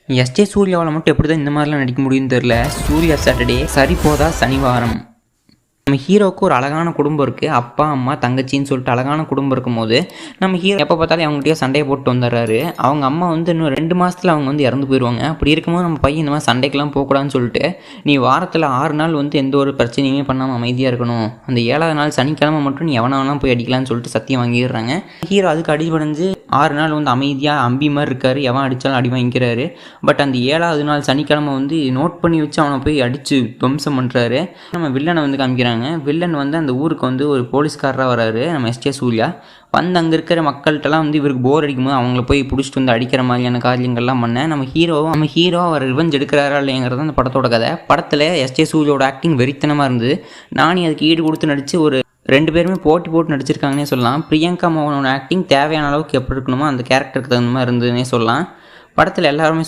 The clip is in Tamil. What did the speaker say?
எஸ்ஜே சூர்யாவால் மட்டும் எப்படி தான் இந்த மாதிரிலாம் நடிக்க முடியும்னு தெரில. சூர்யா சாட்டர்டே, சரி போதா சனிவாரம். நம்ம ஹீரோவுக்கு ஒரு அழகான குடும்பம் இருக்குது. அப்பா, அம்மா, தங்கச்சின்னு சொல்லிட்டு அழகான குடும்பம் இருக்கும்போது நம்ம ஹீரோ எப்போ பார்த்தாலும் அவங்ககிட்டயே சண்டையை போட்டு வந்துடுறாரு. அவங்க அம்மா வந்து இன்னும் 2 மாதத்தில் அவங்க வந்து இறந்து போயிடுவாங்க. அப்படி இருக்கும்போது நம்ம பையன் இந்த மாதிரி சண்டைக்கெல்லாம் போகக்கூடாதுன்னு சொல்லிட்டு, நீ வாரத்தில் 6 நாள் வந்து எந்த ஒரு பிரச்சனையுமே பண்ணாமல் அமைதியாக இருக்கணும், அந்த 7வது நாள் சனிக்கிழமை மட்டும் நீ எவனா வேணாலும் போய் அடிக்கலான்னு சொல்லிட்டு சத்தியம் வாங்கிடுறாங்க. ஹீரோ அதுக்கு அடிபடைஞ்சு 6 நாள் வந்து அமைதியாக அம்பி மாதிரி இருக்காரு. எவன் அடித்தாலும் அடி வாங்கிக்கிறாரு. பட் அந்த 7வது நாள் சனிக்கிழமை வந்து நோட் பண்ணி வச்சு அவனை போய் அடித்து துவம்சம் பண்ணுறாரு. நம்ம வில்லனை வந்து காமிக்கிறாங்க. வில்லன் வந்து அந்த ஊருக்கு வந்து ஒரு போலீஸ்காரராக வராரு. நம்ம எஸ்ஜே சூர்யா வந்து அங்கே இருக்கிற மக்கள்கிட்டலாம் வந்து இவருக்கு போர் அடிக்கும்போது அவங்கள போய் பிடிச்சிட்டு வந்து அடிக்கிற மாதிரியான காரியங்கள்லாம் பண்ண நம்ம ஹீரோ அவர் ரிவெஞ்ச் எடுக்கிறாரா இல்லைங்கிறது அந்த படத்தோட கதை. படத்தில் எஸ்ஜே சூர்யாவோட ஆக்டிங் வெறித்தனமாக இருந்தது. நானே அதுக்கு ஈடு கொடுத்து நடித்து ஒரு 2 பேருமே போட்டு நடிச்சிருக்காங்கன்னே சொல்லலாம். பிரியங்கா மோகனோட ஆக்டிங் தேவையான அளவுக்கு எப்படி இருக்கணுமோ அந்த கேரக்டருக்கு தகுந்த மாதிரி இருந்ததுன்னே சொல்லலாம். படத்தில் எல்லாருமே